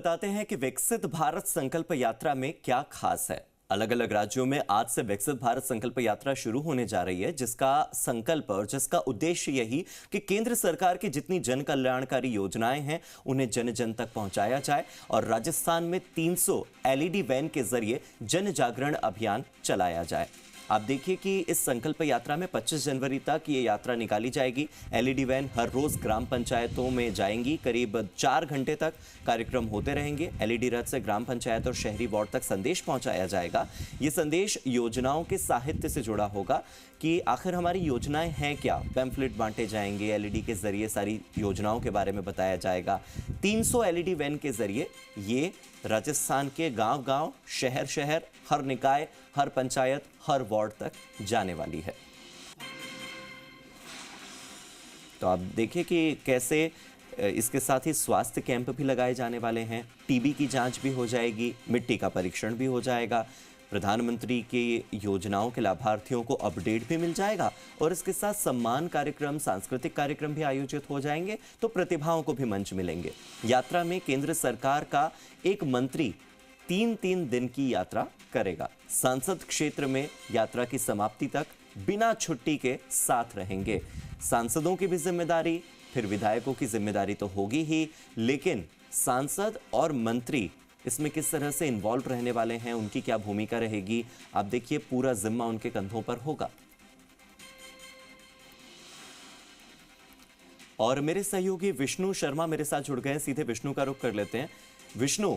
बताते हैं कि विकसित भारत संकल्प यात्रा में क्या खास है। अलग अलग राज्यों में आज से विकसित भारत संकल्प यात्रा शुरू होने जा रही है, जिसका संकल्प और जिसका उद्देश्य यही कि केंद्र सरकार की जितनी जन कल्याणकारी योजनाएं हैं उन्हें जन जन तक पहुंचाया जाए और राजस्थान में 300 एलईडी वैन के जरिए जन जागरण अभियान चलाया जाए। आप देखिए कि इस संकल्प यात्रा में 25 जनवरी तक ये यात्रा निकाली जाएगी। एलईडी वैन हर रोज ग्राम पंचायतों में जाएंगी। करीब 4 घंटे तक कार्यक्रम होते रहेंगे। एलईडी रथ से ग्राम पंचायत और शहरी वार्ड तक संदेश पहुंचाया जाएगा। ये संदेश योजनाओं के साहित्य से जुड़ा होगा कि आखिर हमारी योजनाएं हैं क्या। पैम्फलेट बांटे जाएंगे, एलईडी के जरिए सारी योजनाओं के बारे में बताया जाएगा। 300 एलईडी वैन के जरिए ये राजस्थान के गांव-गांव, शहर-शहर, हर निकाय, हर पंचायत, हर वार्ड तक जाने वाली है। तो आप देखिए कि कैसे इसके साथ ही स्वास्थ्य कैंप भी लगाए जाने वाले हैं। टीबी की जांच भी हो जाएगी, मिट्टी का परीक्षण भी हो जाएगा। प्रधानमंत्री की योजनाओं के लाभार्थियों को अपडेट भी मिल जाएगा और इसके साथ सम्मान कार्यक्रम, सांस्कृतिक कार्यक्रम भी आयोजित हो जाएंगे, तो प्रतिभाओं को भी मंच मिलेंगे। यात्रा में केंद्र सरकार का एक मंत्री 3 दिन की यात्रा करेगा। संसद क्षेत्र में यात्रा की समाप्ति तक बिना छुट्टी के साथ रहेंगे। सांसदों की भी जिम्मेदारी, फिर विधायकों की जिम्मेदारी तो होगी ही, लेकिन सांसद और मंत्री इसमें किस तरह से इन्वॉल्व रहने वाले हैं, उनकी क्या भूमिका रहेगी, आप देखिए पूरा जिम्मा उनके कंधों पर होगा। और मेरे सहयोगी विष्णु शर्मा मेरे साथ जुड़ गए हैं। सीधे विष्णु का रुख कर लेते हैं। विष्णु,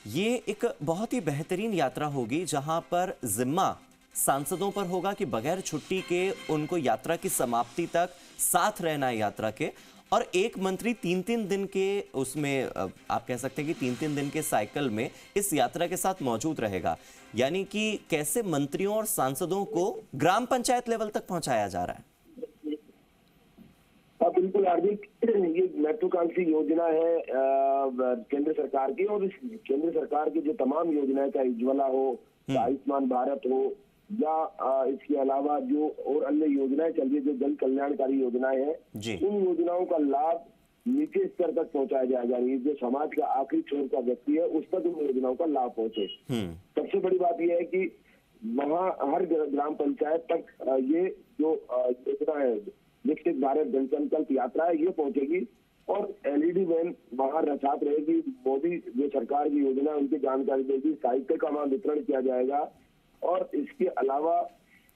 ये एक बहुत ही बेहतरीन यात्रा होगी जहां पर जिम्मा सांसदों पर होगा कि बगैर छुट्टी के उनको यात्रा की समाप्ति तक साथ रहना है यात्रा के, और एक मंत्री 3 दिन के उसमें आप कह सकते हैं कि 3 दिन के साइकिल में इस यात्रा के साथ मौजूद रहेगा। यानी कि कैसे मंत्रियों और सांसदों को ग्राम पंचायत लेवल तक पहुंचाया जा रहा है। बिल्कुल हार्दिक, ये महत्वाकांक्षी योजना है केंद्र सरकार की, और इस केंद्र सरकार की जो तमाम योजनाएं, चाहे उज्ज्वला हो, आयुष्मान भारत हो, या इसके अलावा जो और अन्य योजनाएं चल रही है, जो जन कल्याणकारी योजनाएं हैं, उन योजनाओं का लाभ नीचे स्तर तक पहुंचाया जाएगा। ये जो समाज का आखिरी छोर का व्यक्ति है, उस तक उन योजनाओं का लाभ पहुंचे। सबसे बड़ी बात यह है कि वहाँ हर ग्राम पंचायत तक ये जो योजना है, विकसित भारत जन संकल्प यात्रा है, ये पहुंचेगी और एलईडी वैन वहाँ रसात रहेगी। मोदी जो सरकार की योजना है उनकी जानकारी देगी, साहित्य का वहाँ वितरण किया जाएगा। और इसके अलावा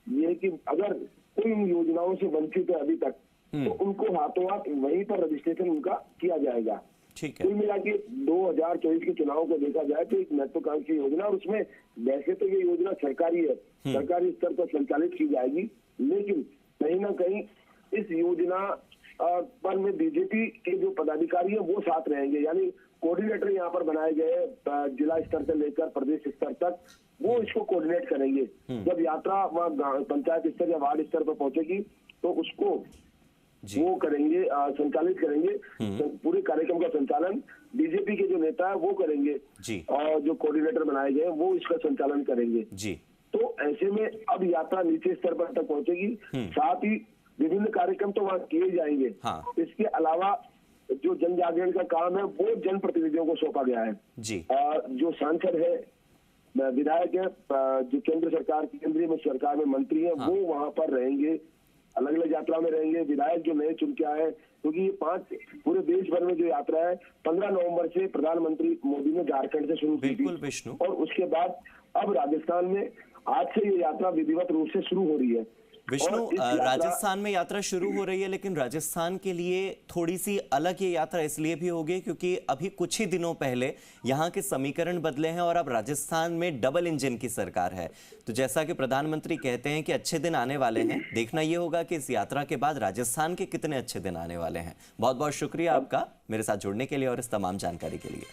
ये कि अगर कोई इन योजनाओं से वंचित है अभी तक, तो उनको हाथों हाथ वहीं पर रजिस्ट्रेशन उनका किया जाएगा। कुल मिला के 2024 के चुनाव को देखा जाए तो एक महत्वाकांक्षी योजना, और उसमें वैसे तो ये योजना सरकारी है, सरकारी स्तर पर संचालित की जाएगी, लेकिन कहीं ना कहीं इस योजना पर में बीजेपी के जो पदाधिकारी है वो साथ रहेंगे। यानी कोऑर्डिनेटर यहाँ पर बनाए गए, जिला स्तर से लेकर प्रदेश स्तर तक वो इसको कोऑर्डिनेट करेंगे। जब यात्रा वहाँ पंचायत स्तर या वार्ड स्तर पर पहुंचेगी तो उसको वो करेंगे, संचालित करेंगे। पूरे कार्यक्रम का संचालन बीजेपी के जो नेता है वो करेंगे, और जो कोऑर्डिनेटर बनाए गए वो इसका संचालन करेंगे। तो ऐसे में अब यात्रा नीचे स्तर पर तक पहुंचेगी। साथ ही विभिन्न कार्यक्रम तो वहाँ किए जाएंगे। इसके अलावा जो जन जागरण का काम है वो जन प्रतिनिधियों को सौंपा गया है। जो सांसद है, विधायक है, जो केंद्र सरकार की केंद्रीय में सरकार में मंत्री है, वो वहाँ पर रहेंगे, अलग अलग यात्रा में रहेंगे। विधायक जो नए चुन के आए, क्योंकि ये 5 पूरे देश भर में जो यात्रा है 15 नवंबर से प्रधानमंत्री मोदी ने झारखंड से शुरू की थी, और उसके बाद अब राजस्थान में आज से ये यात्रा विधिवत रूप से शुरू हो रही है। विष्णु, राजस्थान में यात्रा शुरू हो रही है, लेकिन राजस्थान के लिए थोड़ी सी अलग ये यात्रा इसलिए भी होगी क्योंकि अभी कुछ ही दिनों पहले यहाँ के समीकरण बदले हैं और अब राजस्थान में डबल इंजन की सरकार है। तो जैसा कि प्रधानमंत्री कहते हैं कि अच्छे दिन आने वाले हैं, देखना ये होगा कि इस यात्रा के बाद राजस्थान के कितने अच्छे दिन आने वाले हैं। बहुत बहुत शुक्रिया आपका मेरे साथ जुड़ने के लिए और इस तमाम जानकारी के लिए।